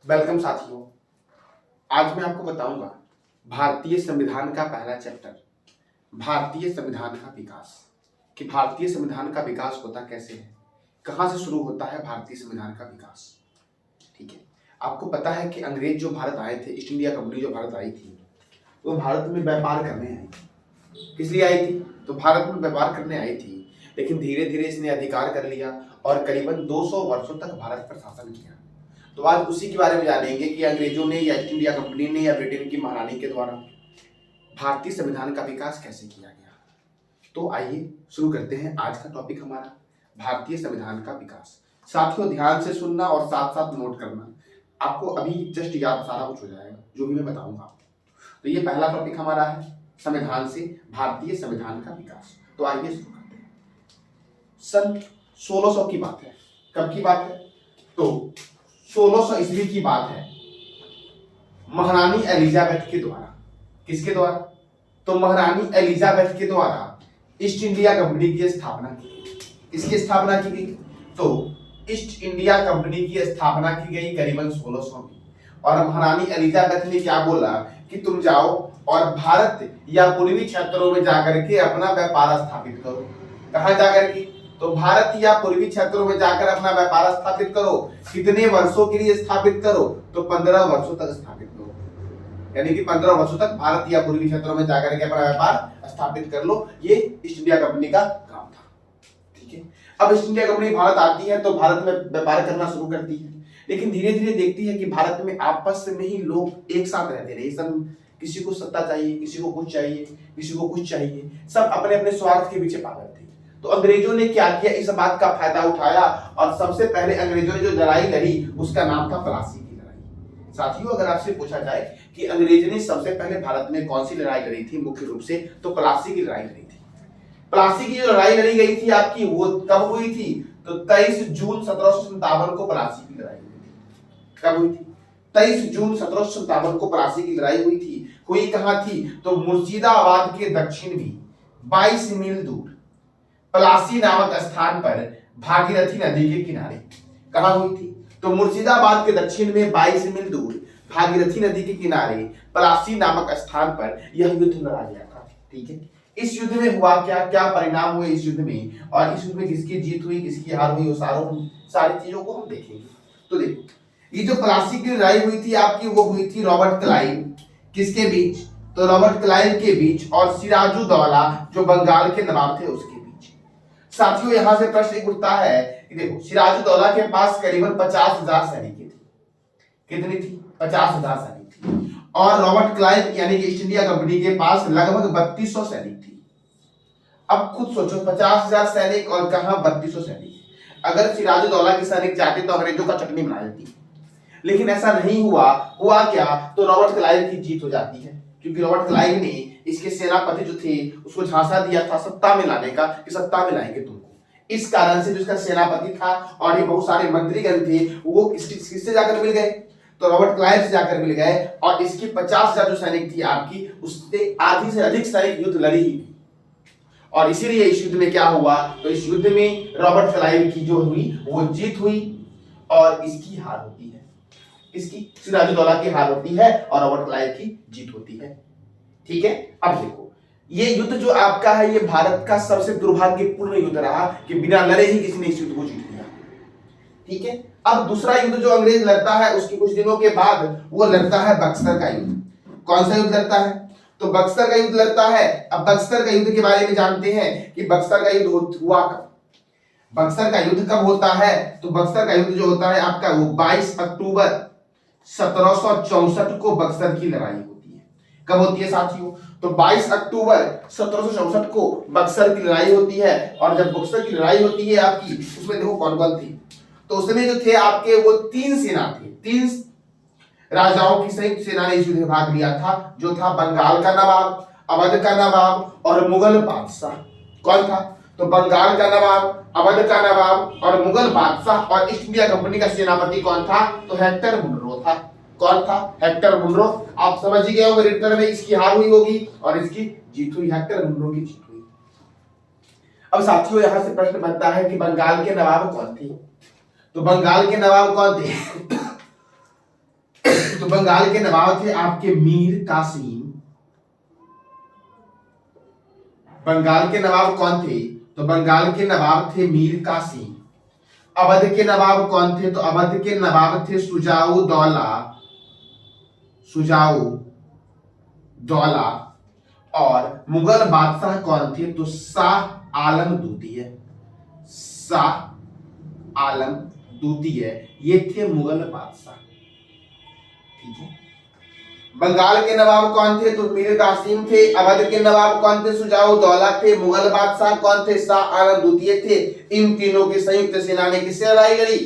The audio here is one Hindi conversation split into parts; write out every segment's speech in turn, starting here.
वेलकम साथियों। आज मैं आपको बताऊंगा भारतीय संविधान का पहला चैप्टर, भारतीय संविधान का विकास। कि भारतीय संविधान का विकास होता कैसे है, कहां से शुरू होता है भारतीय संविधान का विकास। ठीक है, आपको पता है कि अंग्रेज जो भारत आए थे, ईस्ट इंडिया कंपनी जो भारत आई थी, वो भारत में व्यापार करने आई थी। किस लिए आई थी? तो भारत में व्यापार करने आई थी, लेकिन धीरे धीरे इसने अधिकार कर लिया और करीबन 200 वर्षों तक भारत पर शासन किया। तो आज उसी के बारे में जानेंगे कि अंग्रेजों ने या ईस्ट इंडिया कंपनी ने या ब्रिटेन की महारानी के द्वारा भारतीय संविधान का विकास कैसे किया गया। तो आइए शुरू करते हैं आज का टॉपिक हमारा, भारतीय संविधान का विकास। साथियों ध्यान से सुनना और साथ साथ नोट करना, आपको अभी जस्ट याद सारा कुछ हो जाएगा जो भी मैं बताऊंगा आपको। तो ये पहला टॉपिक हमारा है, संविधान से भारतीय संविधान का विकास। तो आइए शुरू करते हैं। सन 1600 की बात है। कब की बात है? तो 1600 ईस्वी की बात है। महारानी एलिजाबेथ के द्वारा, किसके द्वारा? तो महारानी एलिजाबेथ के द्वारा ईस्ट इंडिया कंपनी की स्थापना की गई। किसकी स्थापना की गई? तो ईस्ट इंडिया कंपनी की स्थापना की गई करीबन 1600 में। और महारानी एलिजाबेथ ने क्या बोला कि तुम जाओ और भारत या पूर्वी क्षेत्रों में जाकर के अपना व्यापार स्थापित करो। कहां जाकर के? तो भारत या पूर्वी क्षेत्रों में जाकर अपना व्यापार स्थापित करो। कितने वर्षों के लिए स्थापित करो? तो 15 वर्षों तक स्थापित करो। यानी कि 15 वर्षों तक भारत या पूर्वी क्षेत्रों में जाकर के अपना व्यापार स्थापित कर लो। ये ईस्ट इंडिया कंपनी का काम था। ठीक है, अब ईस्ट इंडिया कंपनी भारत आती है तो भारत में व्यापार करना शुरू करती है, लेकिन धीरे धीरे देखती है कि भारत में आपस में ही लोग एक साथ रहते रहे। सब किसी को सत्ता चाहिए, किसी को कुछ चाहिए, किसी को कुछ चाहिए, सब अपने अपने स्वार्थ के पीछे पागल थे। तो अंग्रेजों ने क्या किया, इस बात का फायदा उठाया और सबसे पहले अंग्रेजों ने जो लड़ाई लड़ी उसका नाम था प्लासी की लड़ाई। साथियों अगर आपसे पूछा जाए कि अंग्रेज ने सबसे पहले भारत में कौन सी लड़ाई लड़ी थी मुख्य रूप से, तो प्लासी की लड़ाई लड़ी थी। प्लासी की जो लड़ाई लड़ी गई थी आपकी, वो कब हुई थी? तो 23 जून 1757 को प्लासी की लड़ाई हुई थी। कब हुई थी? 23 जून 1757 को प्लासी की लड़ाई हुई थी। हुई कहां थी? तो मुर्शिदाबाद के दक्षिण में 22 मील दूर प्लासी नामक स्थान पर भागीरथी नदी के किनारे। कहां हुई थी? तो मुर्शिदाबाद के दक्षिण में 22 मील दूर भागीरथी नदी के किनारे प्लासी नामक स्थान पर यह युद्ध लड़ा गया था। ठीक है, इस युद्ध में हुआ क्या, क्या परिणाम हुए इस युद्ध में, और इस युद्ध में किसकी जीत हुई, किसकी हार हुई, वो सारी चीजों को हम देखेंगे। तो देखो, ये जो प्लासी की लड़ाई हुई थी आपकी, वो हुई थी रॉबर्ट क्लाइव किसके बीच? तो रॉबर्ट क्लाइव के बीच और सिराजुद्दौला जो बंगाल के नवाब थे उसके बीच। साथियों यहां से प्रश्न उठता है कि देखो, सिराजुद्दौला के पास करीबन 50,000 सैनिक थे। कितनी थी? 50,000 सैनिक थी। और रॉबर्ट क्लाइव यानी कि ईस्ट इंडिया कंपनी के पास लगभग 3200 सैनिक थी। अब खुद सोचो, 50,000 सैनिक और कहां 3200 सैनिक। अगर सिराजुद्दौला के सैनिक चाहते तो अंग्रेजों का चटनी बना देती, लेकिन ऐसा नहीं हुआ। हुआ क्या? तो रॉबर्ट क्लाइव की जीत हो जाती है, क्योंकि रॉबर्ट क्लाइव ने इसके सेनापति जो थे उसको झांसा दिया था सत्ता में लाने का, कि सत्ता में लाएंगे तुमको। इस कारण से जो इसका सेनापति था और ये बहुत सारे मंत्रीगण थे, वो किससे जाकर मिल गए? तो रॉबर्ट क्लाइव से जाकर मिल गए। और इसकी 50,000 जो सैनिक थी आपकी, उससे आधी से अधिक सैनिक युद्ध लड़ी ही नहीं। और इसीलिए इस युद्ध में क्या हुआ? तो इस युद्ध में रॉबर्ट क्लाइव की जो हुई वो जीत हुई और इसकी हार होती है। इसकी सिराजुद्दौला की हार होती है और रॉबर्ट क्लाइव की जीत होती है। ठीक है, अब देखो, ये युद्ध जो आपका है, ये भारत का सबसे दुर्भाग्यपूर्ण युद्ध रहा कि बिना लड़े ही किसी ने इस युद्ध को जीत लिया। ठीक है, अब दूसरा युद्ध जो अंग्रेज लड़ता है उसके कुछ दिनों के बाद वो लड़ता है बक्सर का युद्ध। कौन सा युद्ध लड़ता है? तो बक्सर का युद्ध लड़ता है। अब बक्सर का युद्ध के बारे में जानते हैं कि बक्सर का युद्ध हुआ कब। बक्सर का युद्ध कब होता है? तो बक्सर का युद्ध जो होता है आपका, वो 22 अक्टूबर 1764 को बक्सर की लड़ाई होती है। कब होती है साथियों? तो 22 अक्टूबर 1764 को बक्सर की लड़ाई होती है। और जब बक्सर की लड़ाई होती है आपकी, उसमें देखो कौन कौन थी। तो उसमें जो थे आपके, वो 3 सेना थे, 3 राजाओं की संयुक्त सेना ने इस युद्ध में भाग लिया था, जो था बंगाल का नवाब, अवध का नवाब और मुगल बादशाह। कौन था? तो बंगाल का नवाब, अवध का नवाब और मुगल बादशाह। और ईस्ट इंडिया कंपनी का सेनापति कौन था? तो हेक्टर मुनरो था। कौन था? Hector Munro. आप समझ ही गए होंगे, रिटर्न में इसकी हार हुई होगी और इसकी जीत हुई, हेक्टर मुनरो की जीत हुई। अब साथियों यहां से प्रश्न बनता है कि बंगाल के नवाब कौन थे? तो बंगाल के नवाब कौन थे? तो बंगाल के नवाब थे आपके मीर कासिम। बंगाल के नवाब कौन थे? तो बंगाल के नवाब थे मीर कासिम। अवध के नवाब कौन थे? तो अवध के नवाब थे सुजाऊ दौला। और मुगल बादशाह कौन थे? तो शाह आलम द्वितीय। शाह आलम द्वितीय ये थे मुगल बादशाह। ठीक है। बंगाल के नवाब कौन थे? तो मीर कासिम थे। अवध के नवाब कौन थे? सुजाऊ दौला थे। मुगल बादशाह कौन थे? शाह आलम द्वितीय थे। इन तीनों की संयुक्त सेना ने किससे लड़ाई लड़ी?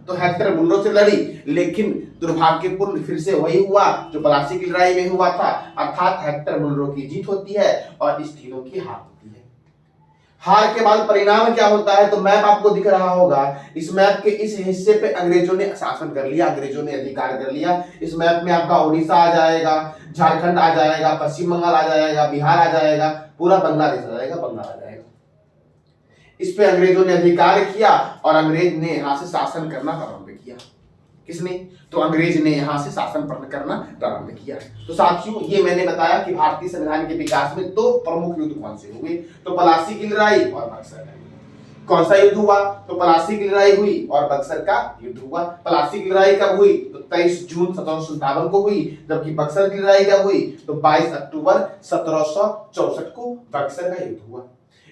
तो हेक्टर मुनरो से लड़ी। लेकिन दुर्भाग्यपूर्ण फिर से वही हुआ जो प्लासी की लड़ाई में हुआ था, अर्थात हेक्टर मुनरो की जीत होती है और इस तीनों की हार होती है। हार के बाद परिणाम क्या होता है? तो मैप आपको दिख रहा होगा। इस मैप के इस हिस्से पे अंग्रेजों ने शासन कर लिया, अंग्रेजों ने अधिकार कर लिया। इस मैप में आपका उड़ीसा आ जाएगा, झारखंड आ जाएगा, पश्चिम बंगाल आ जाएगा, बिहार आ जाएगा, पूरा बांग्लादेश आ जाएगा, बंगाल आ जाएगा। इस पे अंग्रेजों ने अधिकार किया और अंग्रेज ने यहां से शासन करना प्रारंभ किया। किसने? तो अंग्रेज ने यहां से शासन करना प्रारंभ किया। तो साथियों ये मैंने बताया कि भारतीय संविधान के विकास में दो प्रमुख युद्ध कौन से हुए? तो प्लासी की लड़ाई और बक्सर का युद्ध। कौन सा युद्ध हुआ? तो प्लासी की लड़ाई हुई और बक्सर का युद्ध हुआ। प्लासी की लड़ाई कब हुई? तो 23 जून 1757 को हुई, जबकि बक्सर की लड़ाई कब हुई? तो 22 अक्टूबर 1764 को बक्सर का युद्ध हुआ।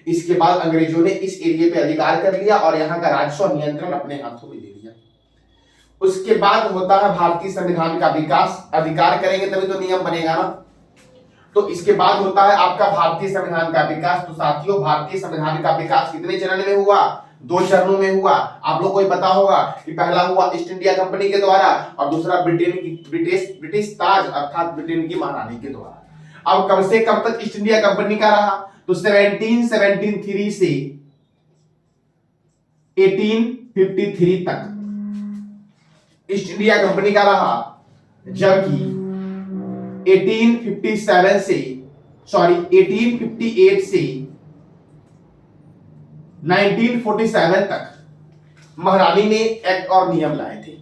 इसके बाद अंग्रेजों ने इस एरिया पे अधिकार कर लिया और यहाँ का राजस्व नियंत्रण अपने हाथों में ले लिया। उसके बाद होता है भारतीय संविधान का विकास। अधिकार करेंगे तभी तो नियम बनेगा ना। तो इसके बाद होता है आपका भारतीय संविधान का विकास। तो साथियों भारतीय संविधान का विकास कितने चरण में हुआ? दो चरणों में हुआ। आप लोग को पता होगा कि पहला हुआ ईस्ट इंडिया कंपनी के द्वारा और दूसरा ब्रिटिश ताज अर्थात ब्रिटेन की महारानी के द्वारा। अब कब से कब तक ईस्ट इंडिया कंपनी का रहा? तो 1773 से 1853 तक ईस्ट इंडिया कंपनी का रहा, जबकि 1858 से 1947 तक महारानी ने एक्ट और नियम लाए थे।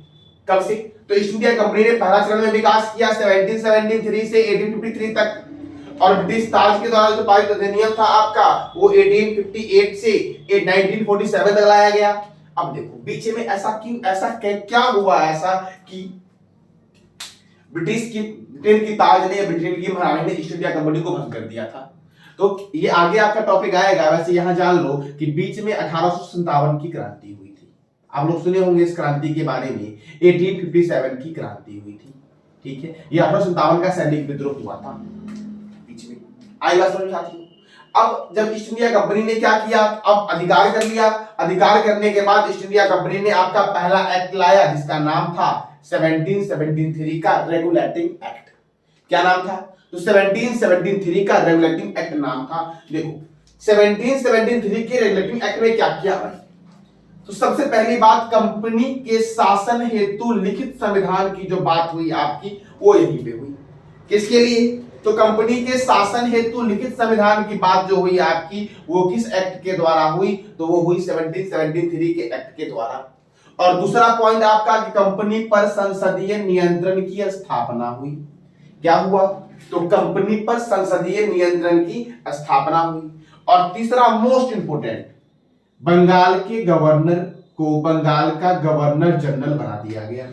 कब से? तो ईस्ट इंडिया कंपनी ने पहला चरण में विकास किया 1773 से 1853 तक, और ब्रिटिश ताज के द्वारा जो पारित अधिनियम था आपका वो 1858 से 1947 तक लाया गया। अब देखो बीच में क्या हुआ ऐसा कि ब्रिटेन की ताज ने, ब्रिटेन की महारानी ने ईस्ट इंडिया कंपनी को भंग कर दिया था। तो ये आगे आपका टॉपिक आएगा। वैसे यहां जान लो कि बीच में 1857 की क्रांति हुई थी। आप लोग सुने होंगे इस क्रांति के बारे में। 1857 की क्रांति हुई थी। ठीक है, ये 1857 का सैनिक विद्रोह हुआ था बीच में। आई बात समझ आती है। अब जब ईस्ट इंडिया कंपनी ने क्या किया? अब अधिकार कर लिया। अधिकार करने के बाद ईस्ट इंडिया कंपनी ने आपका पहला एक्ट लाया जिसका नाम था 1773 का रेगुलेटिंग एक्ट। क्या नाम था? तो 1773 का रेगुलेटिंग एक्ट नाम था। देखो 1773 के रेगुलेटिंग एक्ट में क्या किया भाई? तो सबसे पहली बात, कंपनी के शासन हेतु लिखित संविधान की जो बात हुई आपकी वो यहीं पे हुई। किसके लिए? तो कंपनी के शासन हेतु लिखित संविधान की बात जो हुई आपकी वो किस एक्ट के द्वारा हुई? तो वो हुई 1773 के एक्ट के द्वारा। और दूसरा पॉइंट आपका कि कंपनी पर संसदीय नियंत्रण की स्थापना हुई। क्या हुआ? तो कंपनी पर संसदीय नियंत्रण की स्थापना हुई। और तीसरा मोस्ट इंपोर्टेंट, बंगाल के गवर्नर को बंगाल का गवर्नर जनरल बना दिया गया।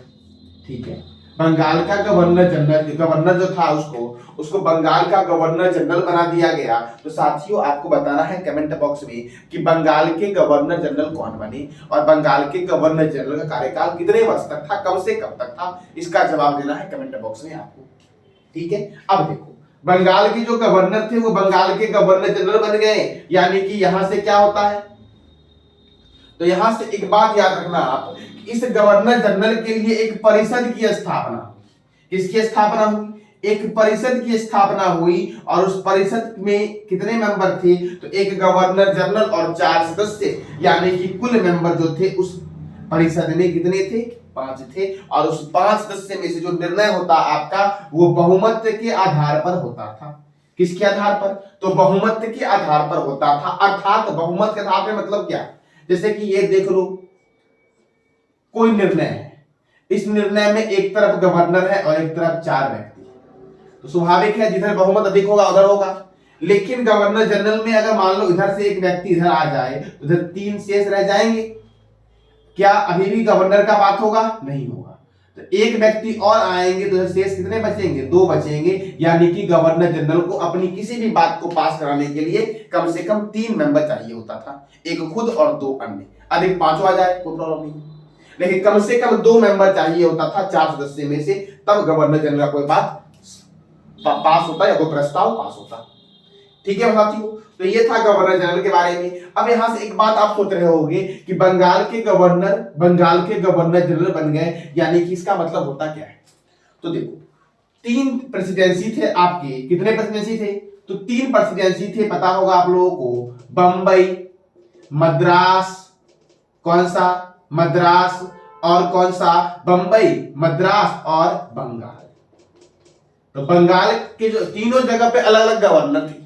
ठीक है, बंगाल का गवर्नर जो था उसको बंगाल का गवर्नर जनरल बना दिया गया। तो साथियों आपको बताना है कमेंट बॉक्स में कि बंगाल के गवर्नर जनरल कौन बने और बंगाल के गवर्नर जनरल का कार्यकाल कितने वर्ष तक था, कब से कब तक था, इसका जवाब देना है कमेंट बॉक्स में आपको। ठीक है, अब देखो बंगाल के जो गवर्नर थे वो बंगाल के गवर्नर जनरल बन गए। यानी कि यहां से क्या होता है? तो यहां से एक बात याद रखना आप, इस गवर्नर जनरल के लिए एक परिषद की स्थापना। किसकी स्थापना हुई? एक परिषद की स्थापना हुई और उस परिषद में कितने मेंबर थे? तो एक गवर्नर जनरल और 4 सदस्य, यानी कि कुल मेंबर जो थे उस परिषद में कितने थे? 5 थे। और उस 5 सदस्य में से जो निर्णय होता आपका वो बहुमत के आधार पर होता था। किसके आधार पर? तो बहुमत के आधार पर होता था। अर्थात बहुमत के आधार पर मतलब क्या? जैसे कि ये देख लो, कोई निर्णय है, इस निर्णय में एक तरफ गवर्नर है और एक तरफ 4 व्यक्ति, तो स्वाभाविक है जिधर बहुमत अधिक होगा उधर होगा। लेकिन गवर्नर जनरल में अगर मान लो इधर से एक व्यक्ति इधर आ जाए तो इधर 3 शेष रह जाएंगे, क्या अभी भी गवर्नर का बात होगा? नहीं होगा। तो एक व्यक्ति और आएंगे तो शेष कितने बचेंगे? 2 बचेंगे, यानी कि गवर्नर जनरल को अपनी किसी भी बात को पास कराने के लिए कम से कम 3 मेंबर चाहिए होता था, एक खुद और 2 अन्य। अधिक 5 आ जाए कोई प्रॉब्लम नहीं, लेकिन कम से कम 2 मेंबर चाहिए होता था 4 सदस्य में से, तब गवर्नर जनरल का कोई बात पास होता या कोई प्रस्ताव पास होता। ठीक है साथियों, तो ये था गवर्नर जनरल के बारे में। अब यहां से एक बात आप सोच रहे होंगे कि बंगाल के गवर्नर जनरल बन गए, यानी कि इसका मतलब होता क्या है? तो देखो 3 प्रेसिडेंसी थे आपके, कितने प्रेसिडेंसी थे? तो 3 प्रेसिडेंसी थे, पता होगा आप लोगों को, बंबई, मद्रास, कौन सा? मद्रास, और कौन सा? बंबई, मद्रास और बंगाल। तो बंगाल के जो तीनों जगह पे अलग अलग गवर्नर थे,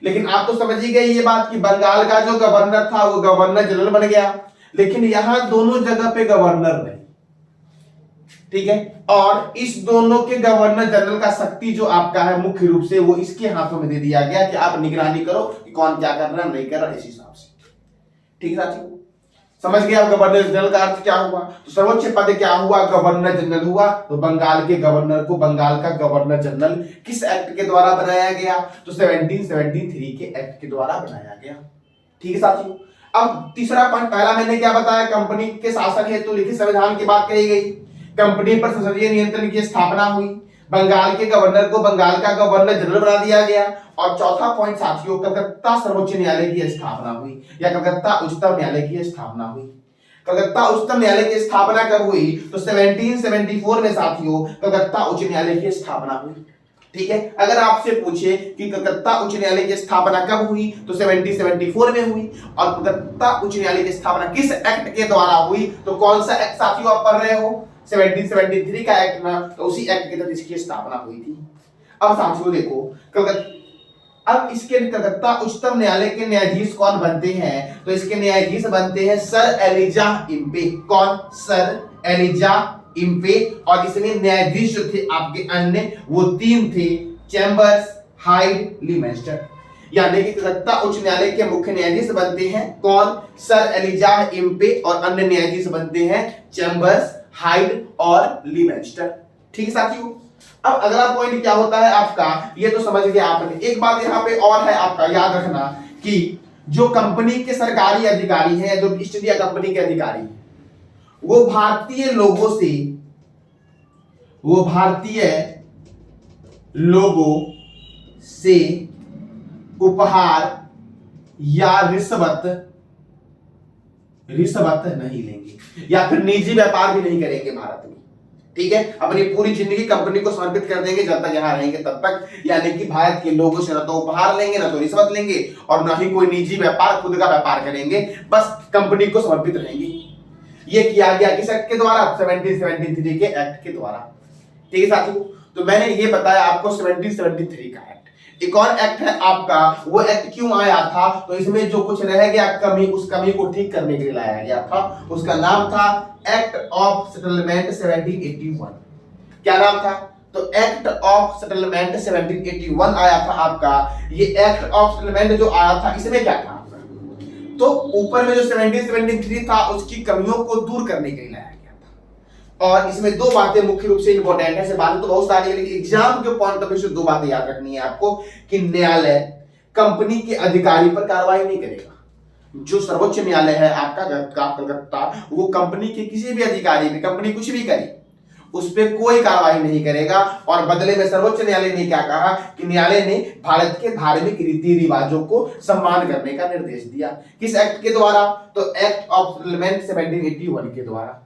लेकिन आप तो समझ ही गए ये बात कि बंगाल का जो गवर्नर था वो गवर्नर जनरल बन गया, लेकिन यहां दोनों जगह पे गवर्नर नहीं। ठीक है, और इस दोनों के गवर्नर जनरल का शक्ति जो आपका है मुख्य रूप से वो इसके हाथों में दे दिया गया कि आप निगरानी करो कि कौन क्या कर रहा है नहीं कर रहा, इस हिसाब से। ठीक है साथियों, समझ गए आप गवर्नर जनरल का अर्थ क्या हुआ? तो सर्वोच्च पद क्या हुआ? गवर्नर जनरल हुआ। तो बंगाल के गवर्नर को बंगाल का गवर्नर जनरल किस एक्ट के द्वारा बनाया गया? तो 1773 के एक्ट के द्वारा बनाया गया। ठीक है साथियों, अब तीसरा पॉइंट, पहला मैंने क्या बताया? कंपनी के शासन हेतु लिखित संविधान की बात कही गई, कंपनी पर संसदीय नियंत्रण की स्थापना हुई, बंगाल के गवर्नर को बंगाल का गवर्नर जनरल बना दिया गया, और चौथा पॉइंट साथियों, कलकत्ता सर्वोच्च न्यायालय की स्थापना हुई या कलकत्ता उच्चतम न्यायालय की स्थापना हुई। कलकत्ता उच्चतम न्यायालय की स्थापना कब हुई? तो 1774 में साथियों कलकत्ता उच्च न्यायालय की स्थापना हुई। ठीक है, अगर आपसे पूछे कि कलकत्ता उच्च न्यायालय की स्थापना कब हुई, तो 1774 में हुई। और कलकत्ता उच्च न्यायालय की स्थापना किस एक्ट के द्वारा हुई? तो कौन सा एक्ट साथियों आप पढ़ रहे हो? 1773 का एक्ट ना, तो उसी एक्ट के तहत इसकी स्थापना हुई थी। अब साथियों देखो, अब इसके कलकत्ता उच्चतम न्यायालय के न्यायाधीश कौन बनते हैं? तो इसके न्यायाधीश बनते हैं सर एलिजाह इम्पे। कौन? Sir Elijah Impey. और इसमें न्यायाधीश जो थे आपके अन्य वो 3 थे, चैम्बर्स, हाइड, लीमेस्टर। यानी कि कलकत्ता उच्च न्यायालय के मुख्य न्यायाधीश बनते हैं कौन? सर एलिजाह इम्पे, और अन्य न्यायाधीश बनते हैं चैम्बर्स, हाइड और लीमेस्टर। ठीक है साथियों, अब अगला पॉइंट क्या होता है आपका, ये तो समझ गया आपने। एक बात यहाँ पे और है आपका, याद रखना कि जो कंपनी के सरकारी अधिकारी हैं, जो ईस्ट इंडिया कंपनी के अधिकारी हैं, वो भारतीय लोगों से उपहार या रिश्वत नहीं लेंगे, या फिर निजी व्यापार भी नहीं करेंगे भारत में। ठीक है, अपनी पूरी जिंदगी कंपनी को समर्पित कर देंगे जब तक यहां रहेंगे तब तक। यानी कि भारत के लोगों से ना तो उपहार लेंगे, ना तो रिश्वत लेंगे, और ना ही कोई निजी व्यापार, खुद का व्यापार करेंगे, बस कंपनी को समर्पित रहेंगे। ये किया गया किस एक्ट के द्वारा? 1773 के एक्ट के द्वारा। ठीक है साथियों, तो मैंने ये बताया आपको 1773 का एक्ट। एक और एक्ट है आपका, वो एक्ट क्यों आया था? तो इसमें जो कुछ रह गया कमी, उस कमी को ठीक करने के लिए लाया गया था। उसका नाम था एक्ट ऑफ सेटलमेंट 1781। क्या नाम था? तो एक्ट ऑफ सेटलमेंट 1781 आया था आपका। ये एक्ट ऑफ सेटलमेंट जो आया था, इसमें क्या था? तो ऊपर में जो 1773 था उसकी कमियों को दूर करने के लिए लाया गया था। और इसमें 2 बातें मुख्य रूप से इंपॉर्टेंट है, से बातें तो बहुत सारी है, लेकिन एग्जाम के पॉइंट ऑफ व्यू से 2 बातें याद रखनी है आपको कि न्यायालय कंपनी के अधिकारी पर कार्रवाई नहीं करेगा। जो सर्वोच्च न्यायालय है आपका कलकत्ता, वो कंपनी के किसी भी अधिकारी पे, कंपनी कुछ भी करे, उस पर कोई कार्रवाई नहीं करेगा। और बदले में सर्वोच्च न्यायालय ने क्या कहा कि न्यायालय ने भारत के धार्मिक रीति रिवाजों को सम्मान करने का निर्देश दिया। किस एक्ट के द्वारा? तो एक्ट ऑफ सेटलमेंट 1781 के द्वारा।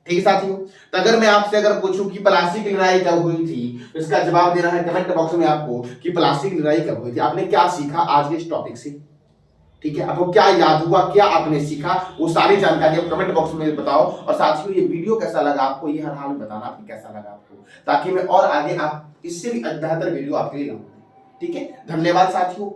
ठीक है साथियों, तो अगर मैं आपसे पूछूं कि प्लासी की लड़ाई कब हुई थी, तो इसका जवाब देना है कमेंट बॉक्स में आपको कि प्लासी की लड़ाई कब हुई थी। आपने क्या सीखा आज के इस टॉपिक से? ठीक है, आपको क्या याद हुआ, क्या आपने सीखा, वो सारी जानकारी आप कमेंट बॉक्स में बताओ। और साथियों ये वीडियो कैसा लगा आपको, ये हर हाल में बताना आपको कैसा लगा आपको, ताकि मैं और आगे आप इससे भी बेहतर वीडियो आपके लिए लाऊं। ठीक है, धन्यवाद साथियों।